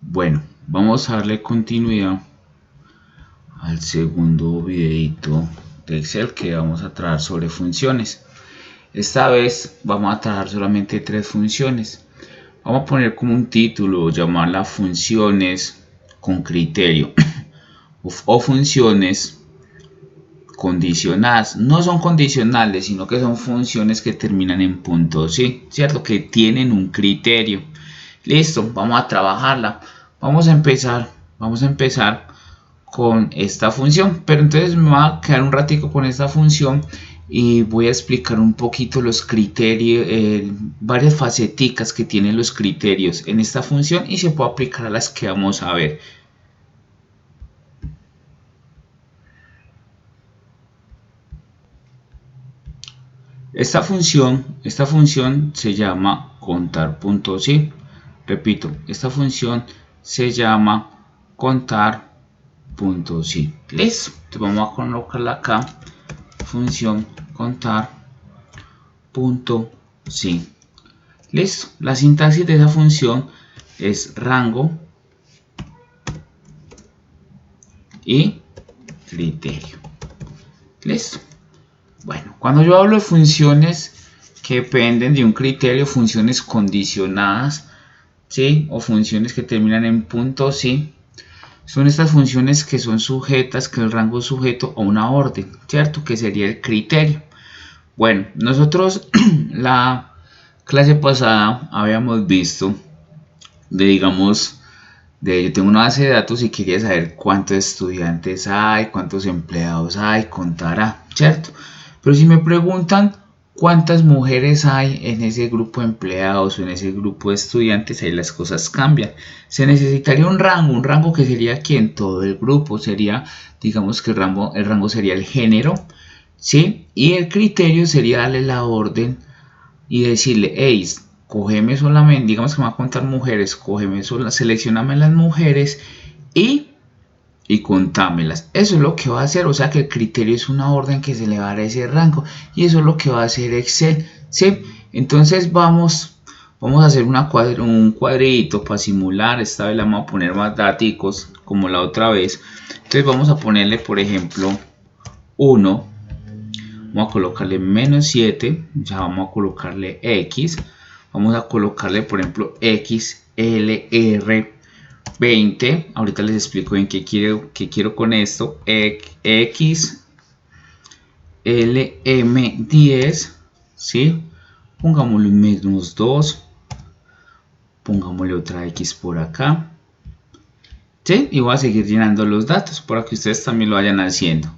Bueno, vamos a darle continuidad al segundo videito de Excel que vamos a tratar sobre funciones. Esta vez vamos a tratar solamente 3 funciones. Vamos a poner como un título, llamarla funciones con criterio o funciones condicionadas. No son condicionales, sino que son funciones que terminan en punto, ¿sí? ¿Cierto? Que tienen un criterio. Listo, vamos a trabajarla. Vamos a empezar con esta función, pero entonces me va a quedar un ratico con esta función y voy a explicar un poquito los criterios, varias faceticas que tienen los criterios en esta función y se puede aplicar a las que vamos a ver. Esta función se llama contar.sí. Repito, esta función se llama contar.sí. Listo, entonces vamos a colocarla acá, función contar.sí. Listo, la sintaxis de esa función es rango y criterio. Listo. Bueno, cuando yo hablo de funciones que dependen de un criterio, funciones condicionadas, ¿sí? O funciones que terminan en punto, ¿sí? Son estas funciones que son sujetas, que el rango es sujeto a una orden, ¿cierto? Que sería el criterio. Bueno, nosotros la clase pasada habíamos visto yo tengo una base de datos y quería saber cuántos estudiantes hay, cuántos empleados hay, contará, ¿cierto? Pero si me preguntan cuántas mujeres hay en ese grupo de empleados o en ese grupo de estudiantes, ahí las cosas cambian. Se necesitaría un rango que sería aquí en todo el grupo, sería, digamos que el rango sería el género, ¿sí? Y el criterio sería darle la orden y decirle, hey, cógeme solamente, digamos que me va a contar mujeres, seleccioname las mujeres y contámelas. Eso es lo que va a hacer, o sea que el criterio es una orden que se le va a dar a ese rango y eso es lo que va a hacer Excel, ¿sí? Entonces vamos a hacer un cuadrito para simular. Esta vez le vamos a poner más datos como la otra vez. Entonces vamos a ponerle, por ejemplo, 1. Vamos a colocarle menos 7, ya vamos a colocarle X, vamos a colocarle por ejemplo XLR20, ahorita les explico en qué quiero con esto, XLM10, ¿sí? Pongámosle menos 2, pongámosle otra X por acá, ¿sí? Y voy a seguir llenando los datos para que ustedes también lo vayan haciendo.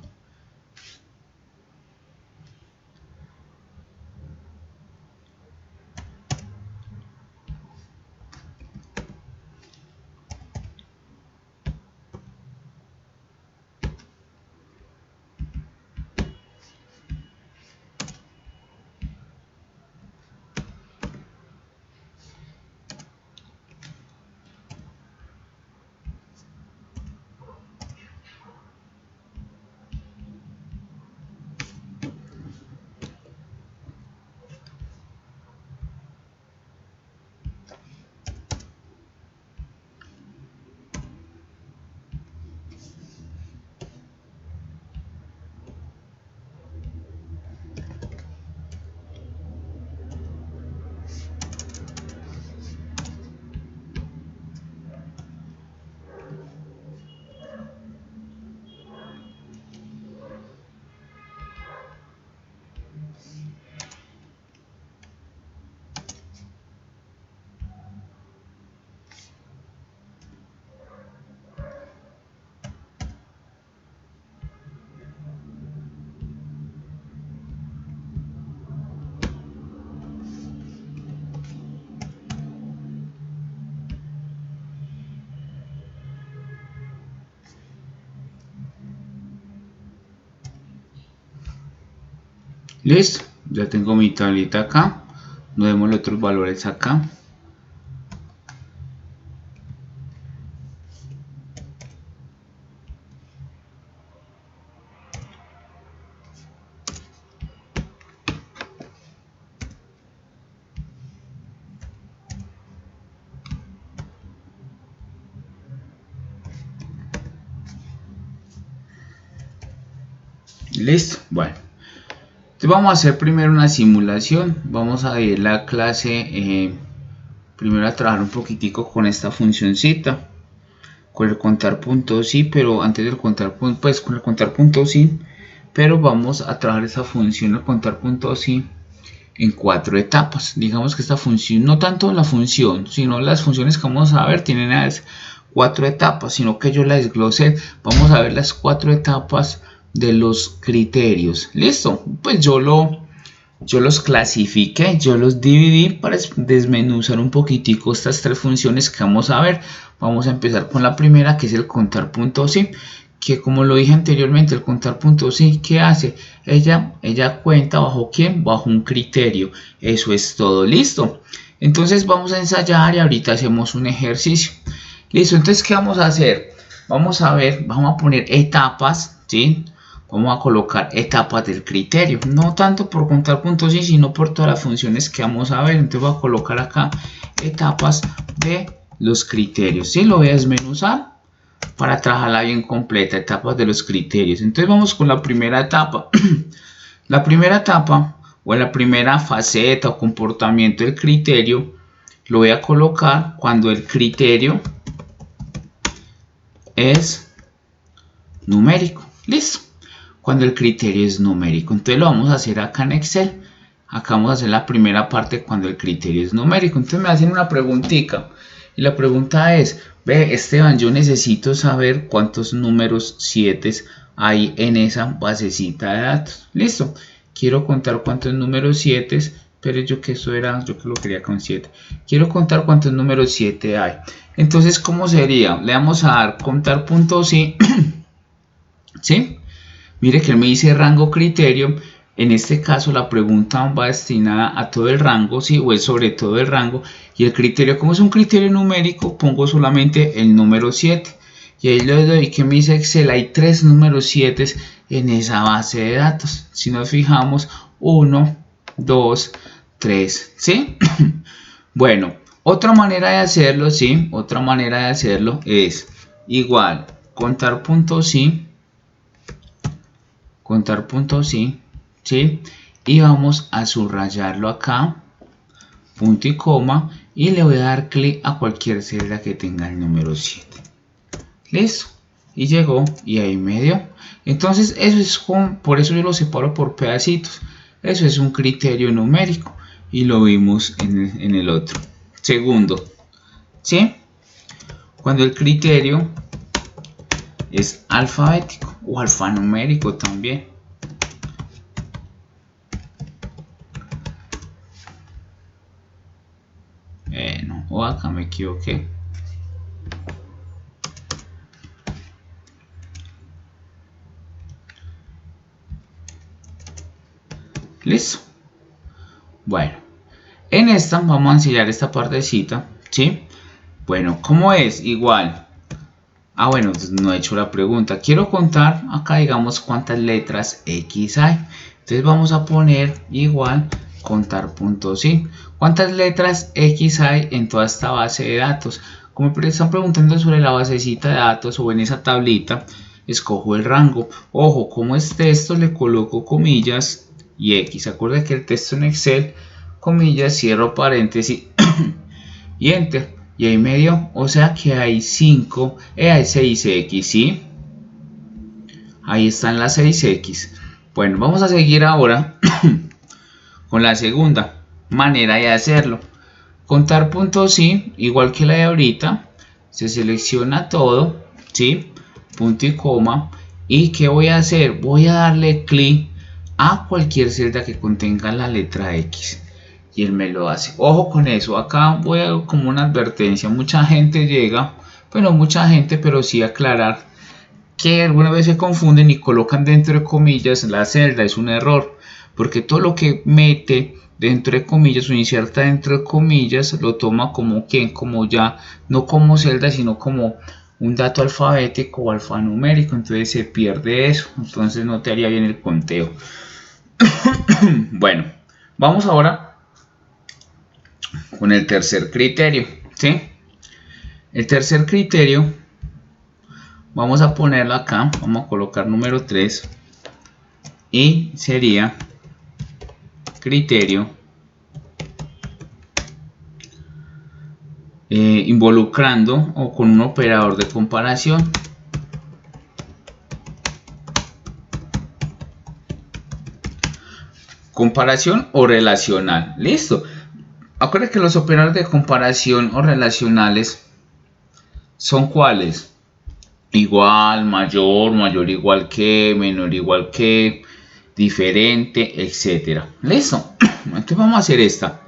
Listo, ya tengo mi tablita acá. Nos vemos los otros valores acá. Listo. Bueno, entonces vamos a hacer primero una simulación. Vamos a ir a la clase primero a trabajar un poquitico con esta funcioncita, con el contar puntos sí, pero antes del contar puntos, pues con el contar puntos sí, pero vamos a trabajar esa función, el contar puntos sí, en 4 etapas. Digamos que esta función, no tanto la función, sino las funciones que vamos a ver tienen 4 etapas, sino que yo la desglosé. Vamos a ver las 4 etapas de los criterios. Listo, pues yo los clasifiqué, yo los dividí para desmenuzar un poquitico estas 3 funciones que vamos a ver. Vamos a empezar con la primera, que es el contar puntos sí, que como lo dije anteriormente, el contar puntos sí, ¿qué hace? Ella cuenta bajo ¿quién? Bajo un criterio. Eso es todo. Listo. Entonces vamos a ensayar y ahorita hacemos un ejercicio. Listo, entonces ¿qué vamos a hacer? Vamos a ver, vamos a poner etapas, ¿sí? Vamos a colocar etapas del criterio, no tanto por contar puntos sí, sino por todas las funciones que vamos a ver. Entonces voy a colocar acá etapas de los criterios, ¿sí? Lo voy a desmenuzar para trabajarla bien completa, etapas de los criterios. Entonces vamos con la primera etapa. La primera etapa o la primera faceta o comportamiento del criterio lo voy a colocar cuando el criterio es numérico. Listo. Cuando el criterio es numérico. Entonces lo vamos a hacer acá en Excel. Acá vamos a hacer la primera parte cuando el criterio es numérico. Entonces me hacen una preguntita. Y la pregunta es, ve Esteban, yo necesito saber cuántos números 7 hay en esa basecita de datos. Listo. Quiero contar cuántos números 7, pero yo que lo quería con 7. Quiero contar cuántos números 7 hay. Entonces, ¿cómo sería? Le vamos a dar contar puntos sí. ¿Sí? Mire que él me dice rango criterio. En este caso la pregunta va destinada a todo el rango, ¿sí? O es sobre todo el rango. Y el criterio, como es un criterio numérico, pongo solamente el número 7. Y ahí le doy que me dice Excel, hay 3 números 7 en esa base de datos. Si nos fijamos, 1, 2, 3, ¿sí? Bueno, otra manera de hacerlo, ¿sí? Otra manera de hacerlo es igual, contar puntos sí. Contar puntos sí, ¿sí? Y vamos a subrayarlo acá, punto y coma, y le voy a dar clic a cualquier celda que tenga el número 7. Listo. Y llegó y ahí me dio. Entonces eso es por eso yo lo separo por pedacitos. Eso es un criterio numérico y lo vimos en el otro. Segundo, ¿sí? Cuando el criterio es alfabético o alfanumérico también. No, o acá me equivoqué. Listo. Bueno, en esta vamos a enseñar esta partecita, ¿sí? Bueno, ¿cómo es? Igual. Bueno, no he hecho la pregunta. Quiero contar acá, digamos, cuántas letras X hay. Entonces vamos a poner igual contar puntos sí. ¿Cuántas letras X hay en toda esta base de datos? Como me están preguntando sobre la basecita de datos o en esa tablita, escojo el rango. Ojo, como es texto, le coloco comillas y X. Acuerda que el texto en Excel, comillas, cierro paréntesis y enter. Y ahí me dio, o sea que hay 5, hay 6X, ¿sí? Ahí están las 6X. Bueno, vamos a seguir ahora con la segunda manera de hacerlo. Contar puntos sí, igual que la de ahorita. Se selecciona todo, ¿sí? Punto y coma. ¿Y qué voy a hacer? Voy a darle clic a cualquier celda que contenga la letra X. Y él me lo hace. Ojo con eso, acá voy a como una advertencia. Mucha gente llega, bueno, mucha gente, pero sí aclarar que alguna vez se confunden y colocan dentro de comillas la celda. Es un error, porque todo lo que mete dentro de comillas o inserta dentro de comillas lo toma como quien, como ya, no como celda, sino como un dato alfabético o alfanumérico. Entonces se pierde eso, entonces no te haría bien el conteo. Bueno, vamos ahora con el tercer criterio, ¿sí? El tercer criterio, vamos a ponerlo acá, vamos a colocar número 3. y sería criterio involucrando o con un operador de comparación. Comparación o relacional. Listo. Acuérdense que los operadores de comparación o relacionales son ¿cuáles? Igual, mayor, mayor igual que, menor igual que, diferente, etcétera. Listo. Entonces vamos a hacer esta.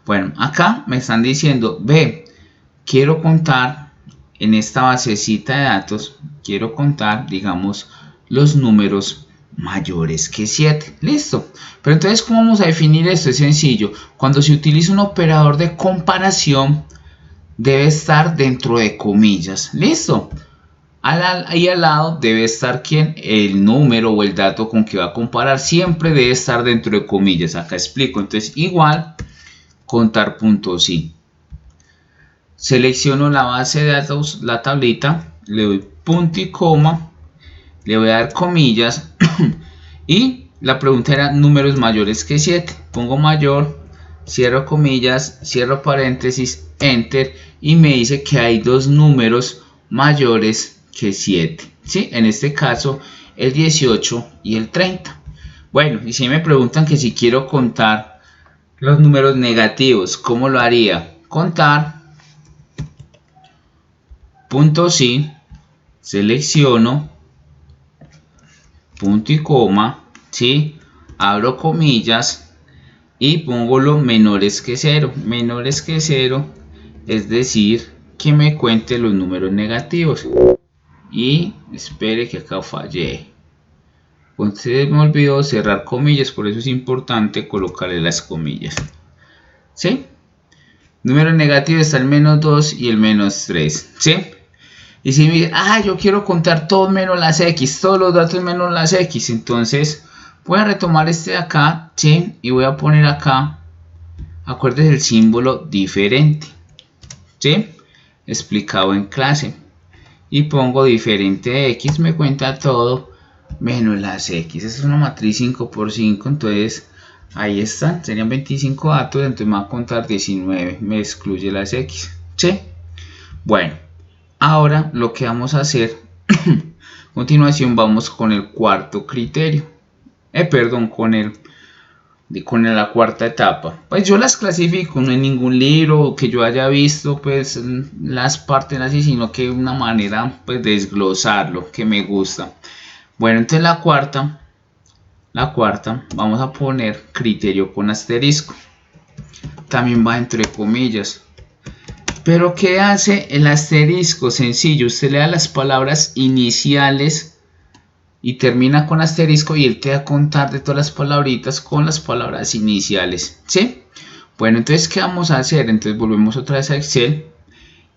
Bueno, acá me están diciendo, ve, quiero contar en esta basecita de datos, quiero contar, digamos, los números mayores que 7. Listo. Pero entonces, ¿cómo vamos a definir esto? Es sencillo. Cuando se utiliza un operador de comparación, debe estar dentro de comillas. Listo. Ahí al lado debe estar ¿quién? El número o el dato con que va a comparar. Siempre debe estar dentro de comillas. Acá explico. Entonces, igual, contar puntos sí. Selecciono la base de datos, la tablita, le doy punto y coma, le voy a dar comillas y la pregunta era números mayores que 7. Pongo mayor, cierro comillas, cierro paréntesis, enter y me dice que hay dos números mayores que 7. ¿Sí? En este caso el 18 y el 30. Bueno, y si me preguntan que si quiero contar los números negativos, ¿cómo lo haría? Contar, punto sí, selecciono, punto y coma, ¿sí? Abro comillas y pongo los menores que 0. Menores que 0, es decir, que me cuente los números negativos. Y espere que acá fallé. Entonces me olvidó cerrar comillas, por eso es importante colocarle las comillas. ¿Sí? Número negativo está el menos 2 y el menos 3. ¿Sí? Y si me dice, yo quiero contar todo menos las X, todos los datos menos las X, entonces voy a retomar este de acá, ¿sí? Y voy a poner acá, acuérdense el símbolo diferente, ¿sí? Explicado en clase. Y pongo diferente X, me cuenta todo menos las X. Esa es una matriz 5 por 5, entonces ahí están, serían 25 datos, entonces me va a contar 19, me excluye las X, ¿sí? Bueno, ahora lo que vamos a hacer, a continuación vamos con el cuarto criterio, con la cuarta etapa. Pues yo las clasifico, no en ningún libro que yo haya visto, pues las parten así, sino que una manera pues de desglosarlo que me gusta. Bueno, entonces la cuarta vamos a poner criterio con asterisco. También va entre comillas. Pero ¿qué hace el asterisco? Sencillo, usted le da las palabras iniciales y termina con asterisco y él te va a contar de todas las palabritas con las palabras iniciales, ¿sí? Bueno, entonces ¿qué vamos a hacer? Entonces volvemos otra vez a Excel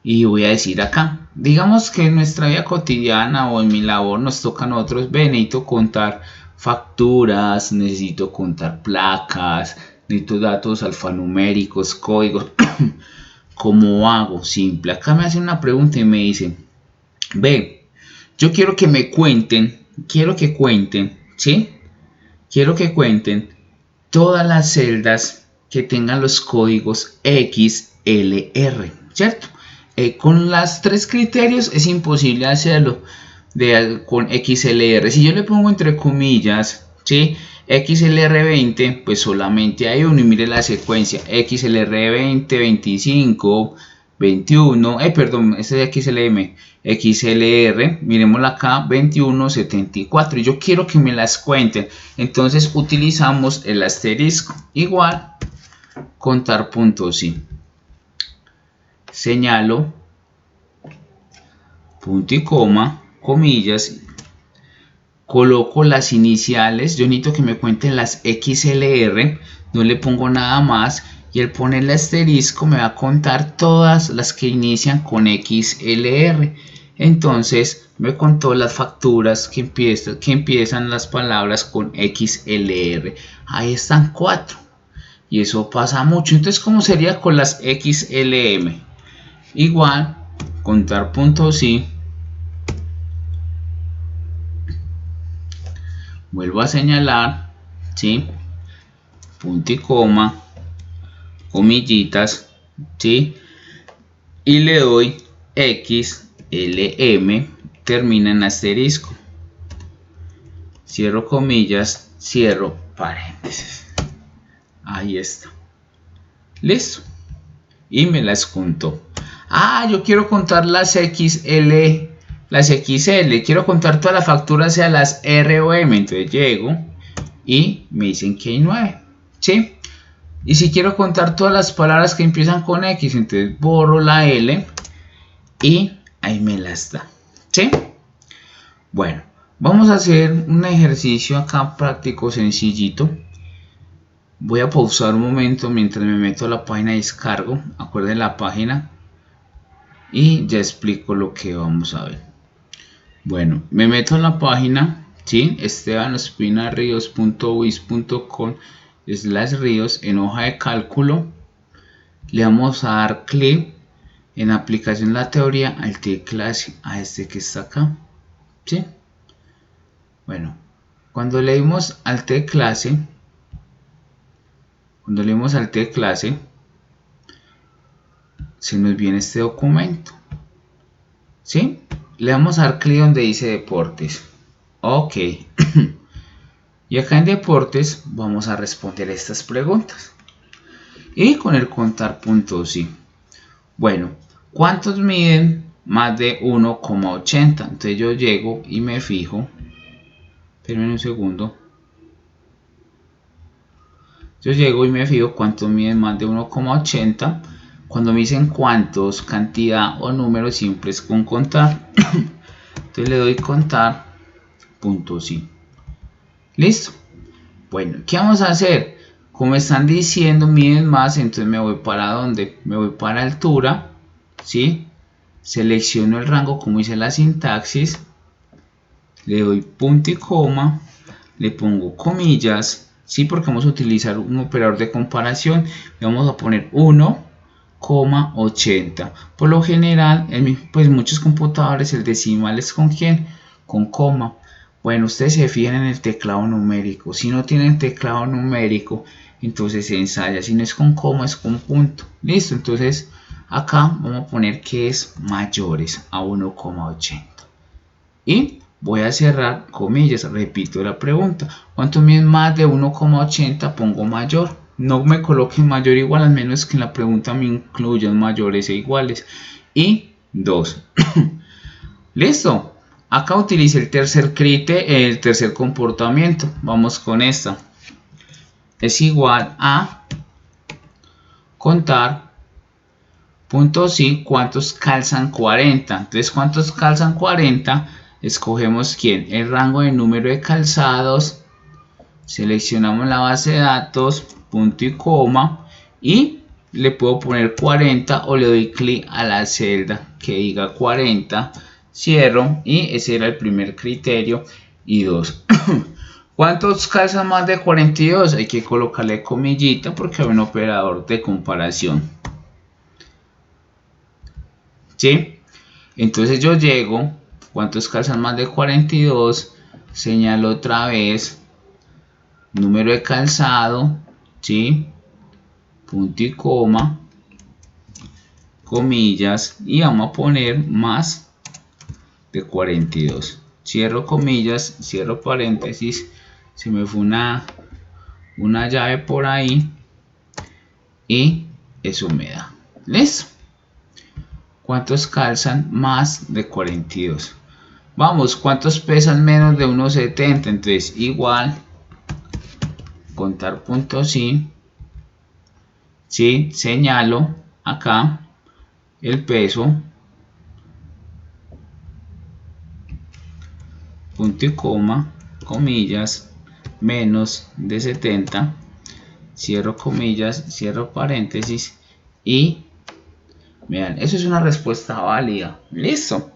y voy a decir acá, digamos que en nuestra vida cotidiana o en mi labor nos toca a nosotros, necesito contar facturas, necesito contar placas, necesito datos alfanuméricos, códigos. ¿Cómo hago? Simple. Acá me hacen una pregunta y me dicen, ve, yo quiero que me cuenten, ¿sí? Quiero que cuenten todas las celdas que tengan los códigos XLR, ¿cierto? Con los 3 criterios es imposible hacerlo con XLR. Si yo le pongo entre comillas, ¿sí? XLR20, pues solamente hay uno y mire la secuencia, XLR20, 25, 21, este es XLM, XLR, miremosla acá, 21, 74, y yo quiero que me las cuenten, entonces utilizamos el asterisco, igual, contar puntos sí, señalo, punto y coma, comillas, coloco las iniciales, yo necesito que me cuenten las XLR, no le pongo nada más y el poner el asterisco me va a contar todas las que inician con XLR. Entonces me contó las facturas que empiezan las palabras con XLR. Ahí están 4 y eso pasa mucho. Entonces, ¿cómo sería con las XLM? Igual, contar puntos sí. vuelvo a señalar, ¿sí? Punto y coma, comillitas, ¿sí? Y le doy X, LM, termina en asterisco, cierro comillas, cierro paréntesis. Ahí está. Listo. Y me las junto. Yo quiero contar las XL, las XL. Quiero contar todas las facturas hacia las ROM. Entonces llego y me dicen que hay 9. ¿Sí? Y si quiero contar todas las palabras que empiezan con X, entonces borro la L y ahí me las da. ¿Sí? Bueno, vamos a hacer un ejercicio acá práctico sencillito. Voy a pausar un momento mientras me meto a la página de descargo. Acuerden la página y ya explico lo que vamos a ver. Bueno, me meto en la página, ¿sí? estebanespinarios.wix.com/rios. En hoja de cálculo le vamos a dar clic en aplicación de la teoría al T de clase, a este que está acá, ¿sí? Bueno, cuando le dimos al T de clase, se nos viene este documento, ¿sí? Le vamos a dar clic donde dice deportes. Ok. Y acá en deportes vamos a responder estas preguntas. Y con el contar puntos, sí. Bueno, ¿cuántos miden más de 1,80? Entonces yo llego y me fijo. Espérenme un segundo. Yo llego y me fijo cuántos miden más de 1,80. Cuando me dicen cuántos, cantidad o número, siempre es con contar. Entonces le doy contar, punto sí. Listo. Bueno, ¿qué vamos a hacer? Como están diciendo miden más, entonces me voy para ¿dónde? Me voy para altura, ¿sí? Selecciono el rango como dice la sintaxis. Le doy punto y coma. Le pongo comillas, ¿sí? Porque vamos a utilizar un operador de comparación. Le vamos a poner 1,80. Por lo general, pues muchos computadores el decimal es con ¿quién? Con coma. Bueno, ustedes se fijan en el teclado numérico. Si no tienen teclado numérico, entonces se ensaya. Si no es con coma, es con punto. Listo, entonces acá vamos a poner que es mayores a 1,80. Y voy a cerrar comillas. Repito la pregunta. ¿Cuánto mide más de 1,80? Pongo mayor. No me coloquen mayor igual, al menos que en la pregunta me incluyan mayores e iguales. Y 2. Listo. Acá utilicé el tercer comportamiento. Vamos con esta. Es igual a contar, punto sí, cuántos calzan 40. Entonces, ¿cuántos calzan 40? Escogemos ¿quién? El rango de número de calzados. Seleccionamos la base de datos, punto y coma. Y le puedo poner 40 o le doy clic a la celda que diga 40. Cierro y ese era el primer criterio. Y 2. ¿Cuántos calzan más de 42? Hay que colocarle comillita porque hay un operador de comparación. ¿Sí? Entonces yo llego. ¿Cuántos calzan más de 42? Señalo otra vez. Número de calzado. ¿Sí? Punto y coma. Comillas. Y vamos a poner más de 42. Cierro comillas, cierro paréntesis. Se me fue una llave por ahí y eso me da. ¿Listo? ¿Cuántos calzan más de 42? Vamos, ¿cuántos pesan menos de 1,70? Entonces igual contar punto sí. Sí, señalo acá el peso. Punto y coma, comillas, menos de 70, cierro comillas, cierro paréntesis y vean, eso es una respuesta válida. Listo,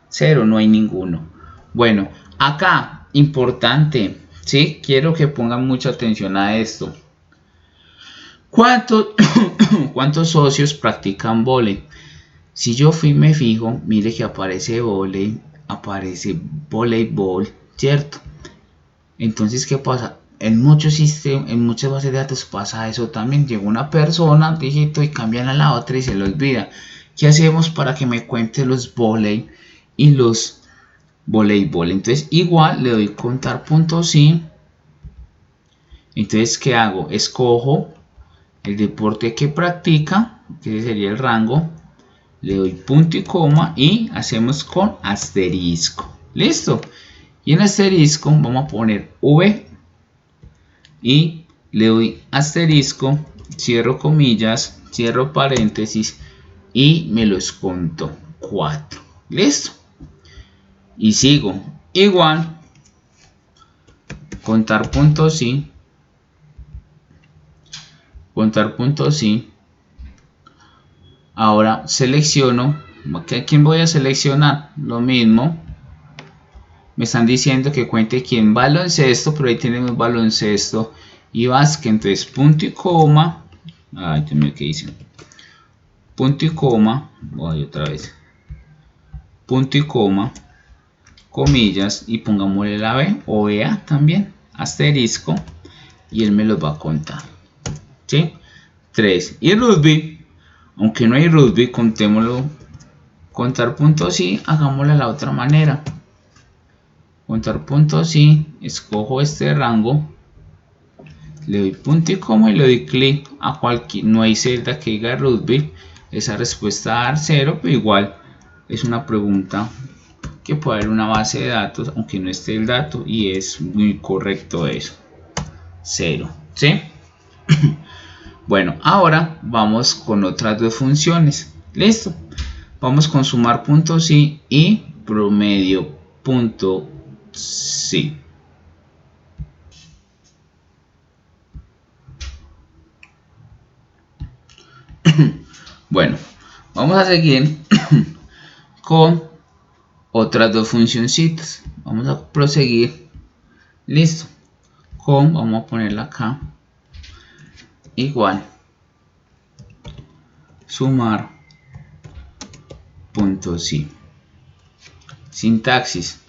0, no hay ninguno. Bueno, acá, importante, ¿sí? Quiero que pongan mucha atención a esto. ¿Cuántos socios practican vóley? Si yo me fijo, mire que aparece vóley, aparece voleibol, ¿cierto? Entonces, ¿qué pasa? En muchos sistemas, en muchas bases de datos pasa eso también. Llega una persona, dígito, y cambian a la otra y se le olvida. ¿Qué hacemos para que me cuente los volei y los voleibol? Entonces, igual le doy contar punto sí. Entonces, ¿qué hago? Escojo el deporte que practica, que sería el rango. Le doy punto y coma y hacemos con asterisco. ¿Listo? Y en asterisco vamos a poner V y le doy asterisco, cierro comillas, cierro paréntesis y me los conto 4. ¿Listo? Y sigo. Igual, contar punto sí, contar punto sí. Ahora selecciono, ¿a quién voy a seleccionar? Lo mismo. Me están diciendo que cuente quién baloncesto, pero ahí tenemos baloncesto y básquet. Entonces punto y coma. Ay, Dios mío, ¿qué hice? Punto y coma. Voy otra vez. Punto y coma. Comillas y pongámosle la B o EA también. Asterisco. Y él me los va a contar. ¿Sí? 3. Y rugby. Aunque no hay rugby, contémoslo. Contar puntos sí, hagámoslo de la otra manera. Contar puntos sí, escojo este rango, le doy punto y coma y le doy clic a cualquier, no hay celda que diga rugby, esa respuesta va a dar 0, pero igual es una pregunta que puede haber una base de datos, aunque no esté el dato, y es muy correcto eso, 0, ¿sí? Bueno, ahora vamos con otras dos funciones, listo, vamos con sumar punto sí y promedio punto sí. Bueno, vamos a seguir con otras dos funcioncitas. Vamos a proseguir. Listo. Vamos a ponerla acá. Igual. Sumar punto sí. Sintaxis.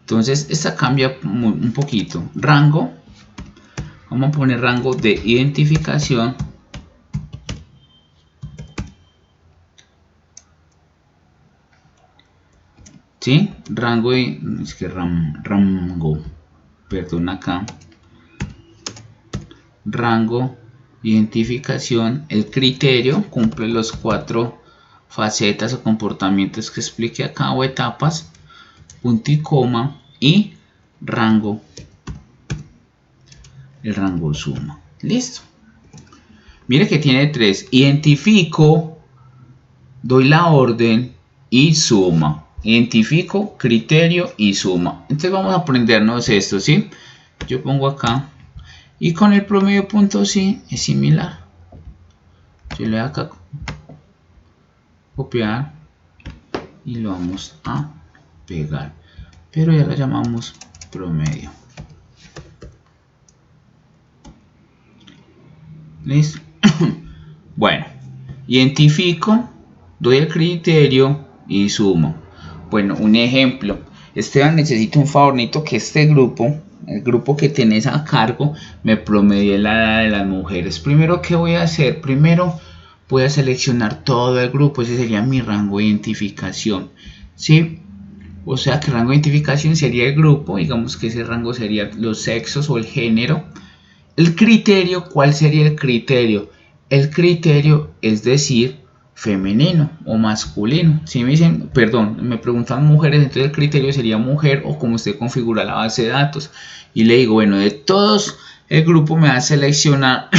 Entonces esta cambia un poquito. Rango. Vamos a poner rango de identificación. ¿Sí? Rango de... Es que rango. Perdón acá. Rango. Identificación. El criterio cumple los 4 facetas o comportamientos que expliqué acá o etapas. Punto y coma y rango, el rango suma. Listo. Mire que tiene 3. Identifico, doy la orden y suma. Identifico, criterio y suma. Entonces vamos a aprendernos esto, ¿sí? Yo pongo acá y con el promedio punto sí es similar. Yo le doy acá copiar y lo vamos a pegar, pero ya la llamamos promedio. ¿Listo? Bueno, identifico, doy el criterio y sumo. Bueno, un ejemplo. Esteban, necesito un favorito que este grupo, el grupo que tenés a cargo, me promedie la edad de las mujeres. Primero, ¿qué voy a hacer? Primero voy a seleccionar todo el grupo. Ese sería mi rango de identificación, ¿sí? O sea que el rango de identificación sería el grupo, digamos que ese rango sería los sexos o el género. El criterio, ¿cuál sería el criterio? El criterio es decir, femenino o masculino. Si me dicen, perdón, me preguntan mujeres, entonces el criterio sería mujer o como usted configura la base de datos. Y le digo, bueno, de todos el grupo me va a seleccionar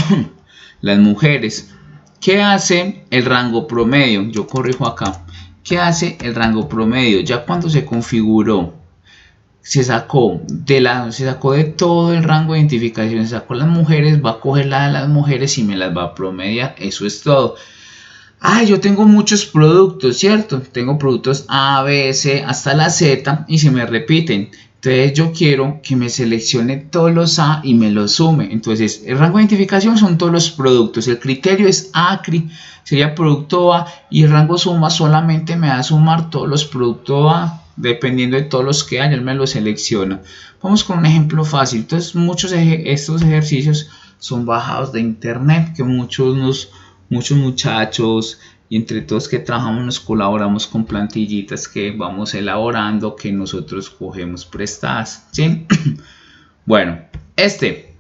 las mujeres. ¿Qué hace el rango promedio? Yo corrijo acá. ¿Qué hace el rango promedio? Ya cuando se configuró, se sacó de todo el rango de identificación, se sacó las mujeres, va a coger la de las mujeres y me las va a promediar. Eso es todo. Yo tengo muchos productos, ¿cierto? Tengo productos A, B, C, hasta la Z y se me repiten. Entonces yo quiero que me seleccione todos los A y me los sume. Entonces el rango de identificación son todos los productos. El criterio es A, sería producto A, y el rango suma solamente me va a sumar todos los productos A dependiendo de todos los que hay, él me los selecciona. Vamos con un ejemplo fácil. Entonces muchos de estos ejercicios son bajados de internet, que muchos muchachos y entre todos que trabajamos nos colaboramos con plantillitas que vamos elaborando, que nosotros cogemos prestadas, ¿sí? Bueno, este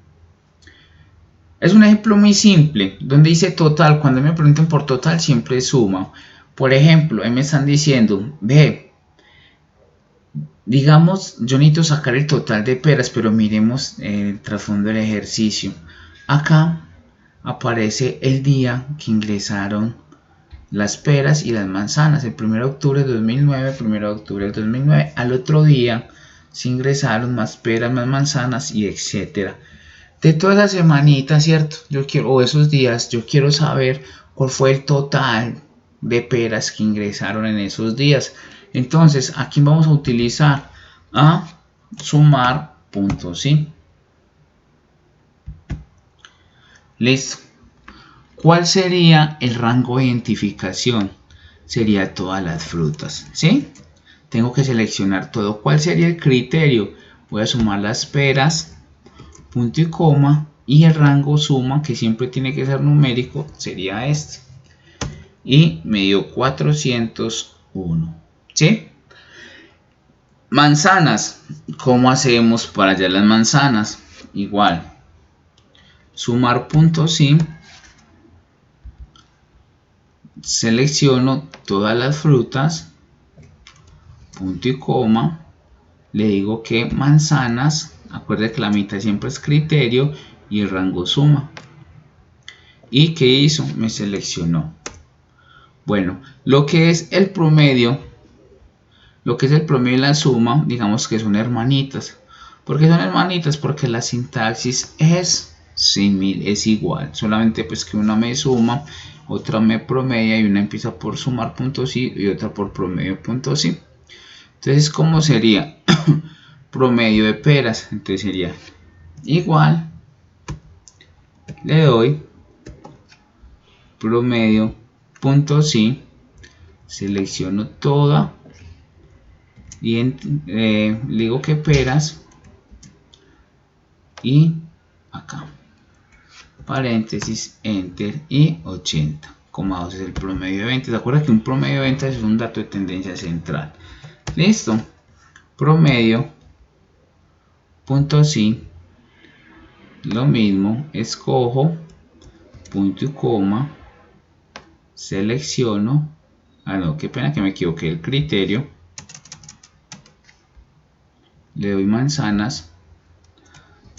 es un ejemplo muy simple, donde dice total. Cuando me pregunten por total siempre suma. Por ejemplo, ahí me están diciendo, ve, digamos, yo necesito sacar el total de peras, pero miremos el trasfondo del ejercicio. Acá aparece el día que ingresaron las peras y las manzanas, el 1 de octubre de 2009, 1 de octubre de 2009, al otro día se ingresaron más peras, más manzanas y etcétera. De toda esa semanita, ¿cierto? O esos días, yo quiero saber cuál fue el total de peras que ingresaron en esos días. Entonces, aquí vamos a utilizar a sumar puntos, ¿sí? Listo. ¿Cuál sería el rango de identificación? Sería todas las frutas, ¿sí? Tengo que seleccionar todo. ¿Cuál sería el criterio? Voy a sumar las peras, punto y coma, y el rango suma, que siempre tiene que ser numérico, sería este. Y me dio 401, ¿sí? Manzanas. ¿Cómo hacemos para hallar las manzanas? Igual. Sumar puntos, sí. Selecciono todas las frutas, punto y coma, le digo que manzanas, acuerde que la mitad siempre es criterio y el rango suma. ¿Y qué hizo? Me seleccionó. Bueno, lo que es el promedio, y la suma, digamos que son hermanitas. ¿Por qué son hermanitas? Porque la sintaxis es igual, solamente pues que una me suma, otra me promedia y una empieza por sumar puntos y otra por promedio puntos sí. Entonces, ¿cómo sería? Promedio de peras, entonces sería igual, le doy promedio puntos sí, selecciono toda y le digo que peras y acá paréntesis, enter y 80,2 es el promedio de ventas. ¿Se acuerdan que un promedio de ventas es un dato de tendencia central? Listo. Promedio, punto sí, lo mismo, escojo, punto y coma, selecciono, no, qué pena que me equivoqué, el criterio, le doy manzanas,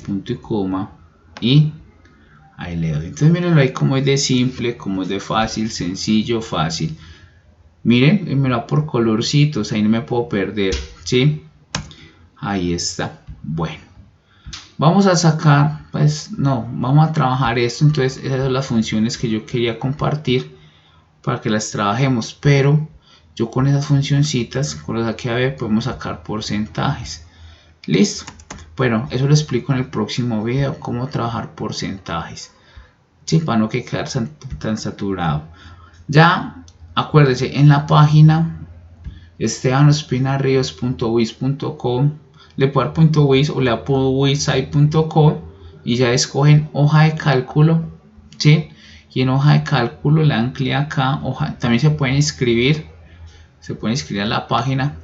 punto y coma y ahí le doy. Entonces mírenlo ahí como es de simple, como es de fácil, sencillo, fácil. Miren, me da por colorcitos, ahí no me puedo perder, ¿sí? Ahí está. Bueno, vamos a sacar, pues no, vamos a trabajar esto. Entonces esas son las funciones que yo quería compartir para que las trabajemos, pero yo con esas funcioncitas, con las que a ver, podemos sacar porcentajes. Listo. Bueno, eso lo explico en el próximo video, cómo trabajar porcentajes, ¿sí? Para no quedar tan saturado. Ya, acuérdese, en la página estebanospinarrios.wiz.com le puedo dar .wiz o le puedo wizsite.com y ya escogen hoja de cálculo, ¿sí? Y en hoja de cálculo le dan clic acá, también se pueden inscribir a la página,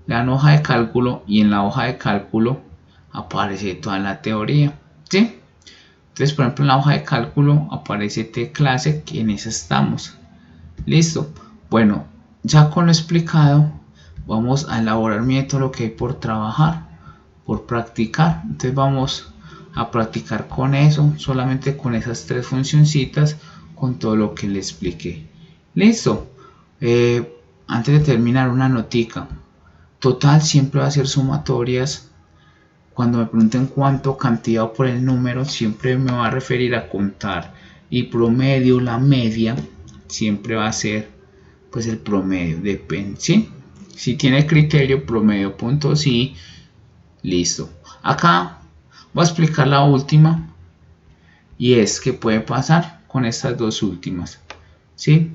le dan hoja de cálculo y en la hoja de cálculo aparece toda la teoría, ¿sí? Entonces, por ejemplo, en la hoja de cálculo aparece T clase, que en esa estamos. Listo. Bueno, ya con lo explicado, vamos a elaborar lo que hay por trabajar, por practicar. Entonces vamos a practicar con eso, solamente con esas tres funcioncitas, con todo lo que le expliqué. Listo. Antes de terminar, una notica. Total siempre va a ser sumatorias. Cuando me pregunten cuánto, cantidad o por el número, siempre me va a referir a contar. Y promedio, la media, siempre va a ser pues el promedio, depende, ¿sí? Si tiene criterio, promedio, punto sí, listo. Acá voy a explicar la última, y es que puede pasar con estas dos últimas, ¿sí?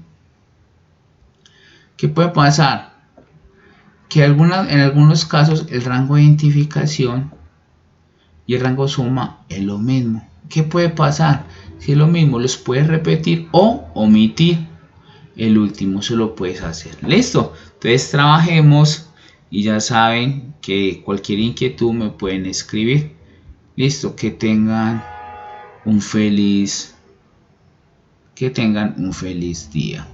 ¿Qué puede pasar? que en algunos casos el rango de identificación y el rango suma es lo mismo. ¿Qué puede pasar? Si es lo mismo, los puedes repetir o omitir. El último se lo puedes hacer. Listo. Entonces trabajemos y ya saben que cualquier inquietud me pueden escribir. Listo. Que tengan un feliz día.